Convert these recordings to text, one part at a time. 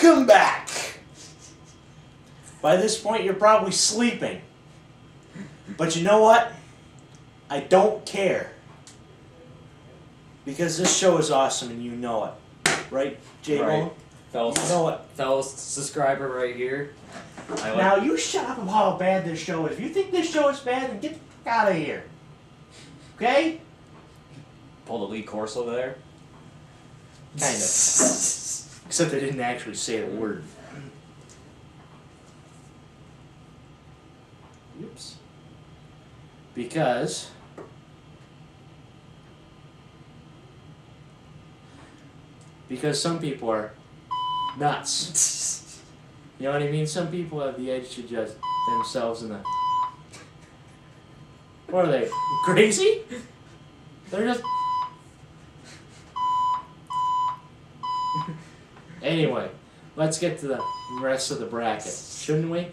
Welcome back! By this point, you're probably sleeping. But you know what? I don't care. Because this show is awesome and you know it. Right, J-Bone? Right. Fellas, You know it. fellas subscriber right here. Now you shut up about how bad this show is. If you think this show is bad, then get the fuck out of here. Okay? Pull the lead course over there. Kind of. Except I didn't actually say a word. Oops. Because some people are nuts. You know what I mean? Some people have the edge to judge themselves in the... What are they? Crazy? They're just... Anyway, let's get to the rest of the bracket, shouldn't we?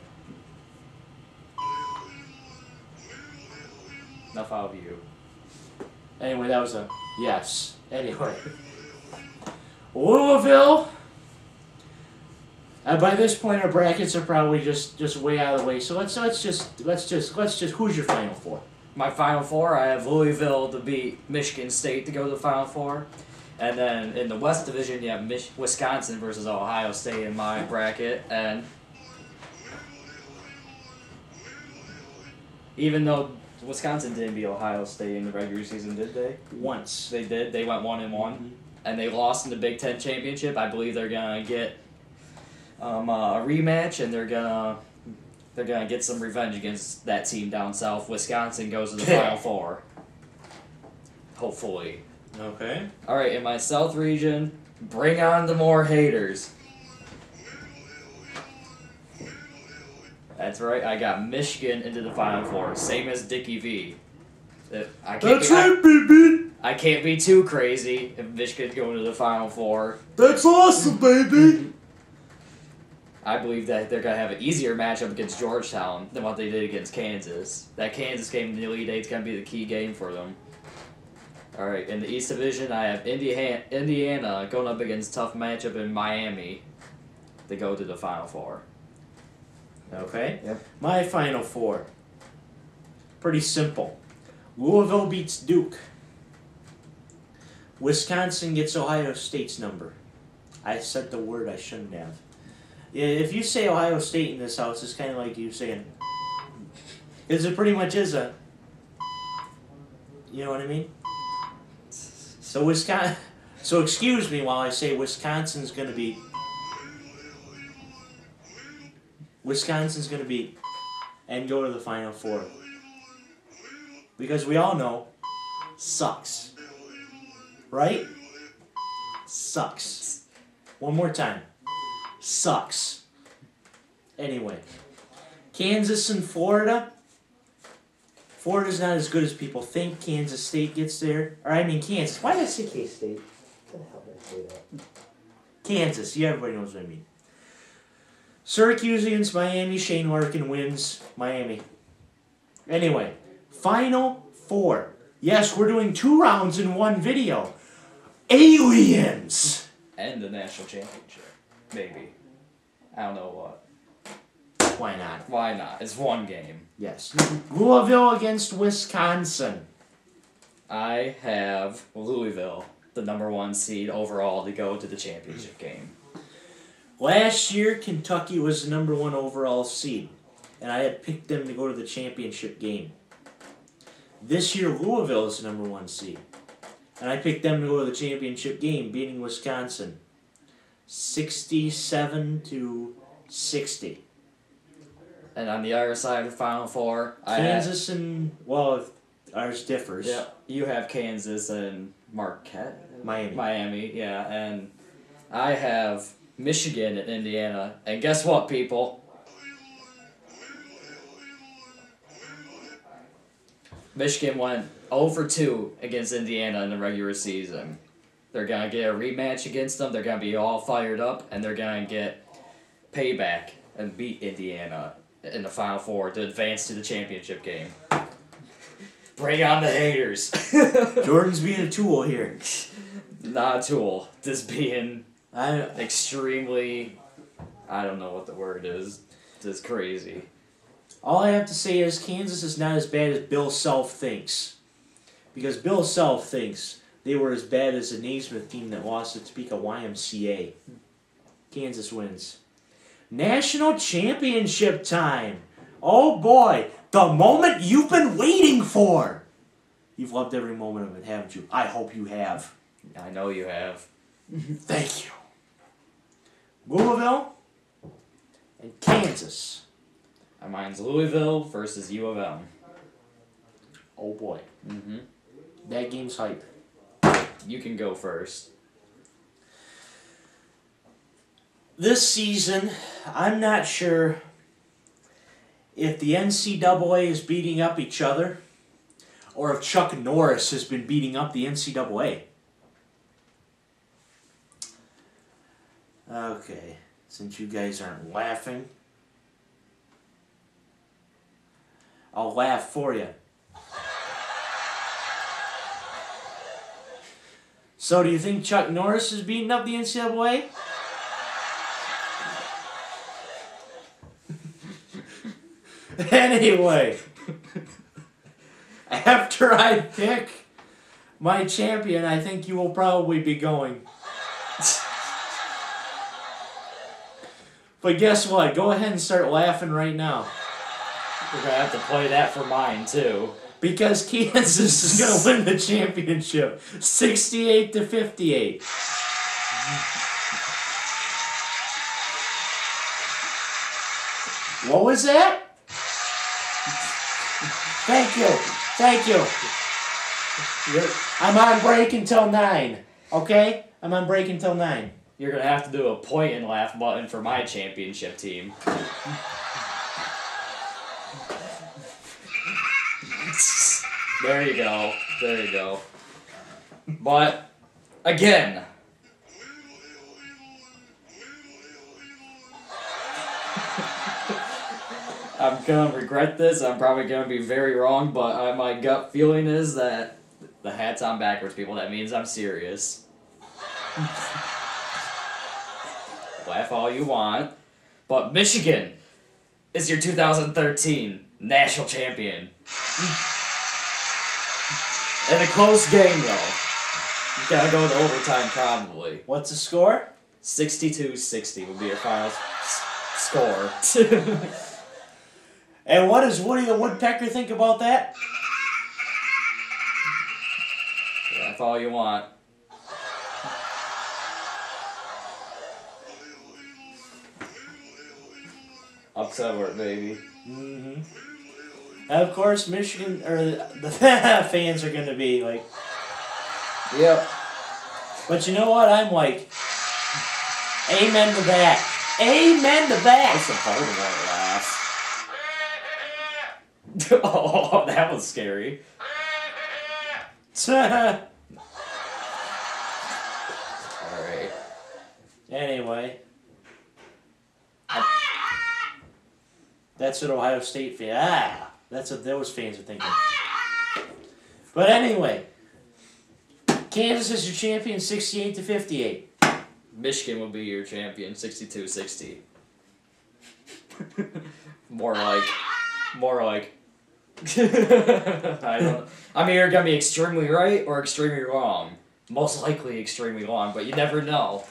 Enough out of you. Anyway, that was a yes. Anyway, Louisville. By this point, our brackets are probably just way out of the way. So let's just who's your final four? My Final Four, I have Louisville to beat Michigan State to go to the Final Four. And then in the West Division, you have Wisconsin versus Ohio State in my bracket. And even though Wisconsin didn't beat Ohio State in the regular season, did they? Once. They did. They went 1-1. Mm-hmm. And they lost in the Big Ten Championship. I believe they're going to get a rematch, and they're gonna get some revenge against that team down south. Wisconsin goes to the Final Four. Hopefully. Okay. All right, in my South region, bring on the more haters. That's right, I got Michigan into the Final Four, same as Dickie V. Baby! I can't be too crazy if Michigan's going to the Final Four. That's awesome, baby! I believe that they're going to have an easier matchup against Georgetown than what they did against Kansas. That Kansas game in the Elite Eight is going to be the key game for them. All right, in the East Division, I have Indiana going up against a tough matchup in Miami to go to the Final Four. Okay. Yep. My Final Four. Pretty simple. Louisville beats Duke. Wisconsin gets Ohio State's number. I said the word I shouldn't have. If you say Ohio State in this house, it's kind of like you saying... Because it pretty much is a... You know what I mean? So Wisconsin... So excuse me while I say Wisconsin's going to beat... Wisconsin's going to beat and go to the Final Four. Because we all know, sucks. Right? Sucks. One more time. Sucks. Anyway. Kansas and Florida. Florida's not as good as people think. Kansas State gets there. Or I mean Kansas. Why did I say K-State? What the hell did I say that? Kansas. Yeah, everybody knows what I mean. Syracuse against Miami. Shane Larkin wins. Miami. Anyway. Final Four. Yes, we're doing 2 rounds in one video. Aliens! And the national championship. Maybe. I don't know what. Why not? Why not? It's one game. Yes. Louisville against Wisconsin. I have Louisville, the #1 seed overall, to go to the championship game. Last year, Kentucky was the #1 overall seed, and I had picked them to go to the championship game. This year, Louisville is the #1 seed, and I picked them to go to the championship game, beating Wisconsin 67-60. And on the other side of the Final Four, Kansas and, well, ours differs. Yeah, you have Kansas and Marquette? Miami, yeah, and I have Michigan and Indiana. And guess what, people? Michigan went 0-2 against Indiana in the regular season. They're going to get a rematch against them. They're going to be all fired up, and they're going to get payback and beat Indiana in the Final Four to advance to the championship game. Bring on the haters. Jordan's being a tool here. Not a tool. Just being extremely I don't know what the word is. It's crazy. All I have to say is Kansas is not as bad as Bill Self thinks. Because Bill Self thinks they were as bad as the Naismith team that lost to Topeka YMCA. Kansas wins. National championship time. Oh boy, the moment you've been waiting for. You've loved every moment of it, haven't you? I hope you have. I know you have. Thank you. Louisville and Kansas. And mine's Louisville versus U of M. Oh boy. Mm-hmm. That game's hype. You can go first. This season, I'm not sure if the NCAA is beating up each other or if Chuck Norris has been beating up the NCAA. Okay, since you guys aren't laughing, I'll laugh for you. So do you think Chuck Norris is beating up the NCAA? Anyway, after I pick my champion, I think you will probably be going. But guess what? Go ahead and start laughing right now. We're going to have to play that for mine, too. Because Kansas is going to win the championship. 68-58. What was that? Thank you. Thank you. I'm on break until 9. Okay? I'm on break until 9. You're going to have to do a point and laugh button for my championship team. There you go. There you go. But, again. I'm going to regret this. I'm probably going to be very wrong, but my gut feeling is that the hat's on backwards, people. That means I'm serious. Laugh all you want. But Michigan is your 2013 national champion. In a close game, though. You gotta go to overtime, probably. What's the score? 62-60 would be your final score. And what does Woody the Woodpecker think about that? Laugh all you want. Upset word, baby. Mm-hmm. And of course, Michigan, or the fans are going to be like... Yep. But you know what? I'm like... Amen to that. Amen to that. That's a Baltimore laugh. Oh, that was scary. Alright. Anyway. That's what Ohio State fans... That's what those fans are thinking. But anyway. Kansas is your champion, 68-58. Michigan will be your champion, 62-60. More like... I don't know. I mean, you're going to be extremely right or extremely wrong. Most likely extremely wrong, but you never know.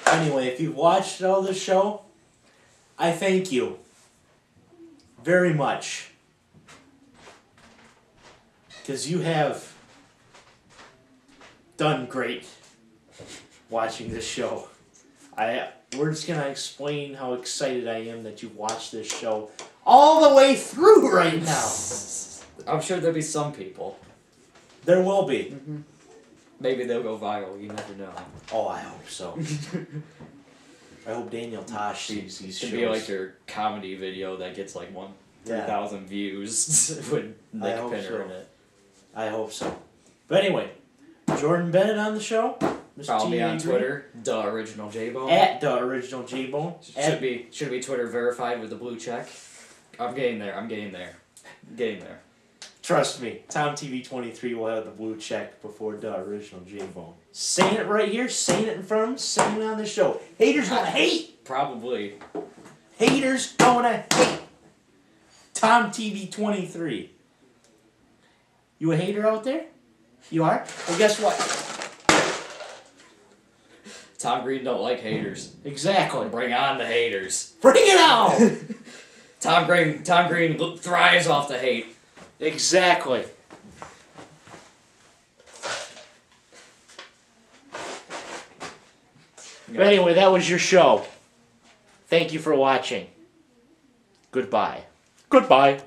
Anyway, if you've watched all this show, I thank you very much. Because you have done great watching this show. We're just going to explain how excited I am that you watched this show all the way through right now. I'm sure there'll be some people. There will be. Mm-hmm. Maybe they'll go viral, you never know. Oh, I hope so. I hope Daniel Tosh sees these shows. It'd be like your comedy video that gets like 3,000 views with Nick Pinner in it. I hope so. But anyway, Jordan Bennett on the show. Follow me on Twitter, @TheOriginalJBone. @TheOriginalJBone. Should be Twitter verified with the blue check. I'm getting there. Trust me, Tom TV23 will have the blue check before the original J-Bone. Saying it right here, saying it in front of him, saying it on the show. Haters gonna hate! Probably. Haters gonna hate! Tom TV23. You a hater out there? You are? Well, guess what? Tom Greene don't like haters. Exactly. Bring on the haters. Bring it on! Tom Greene thrives off the hate. Exactly. But anyway, that was your show. Thank you for watching. Goodbye. Goodbye.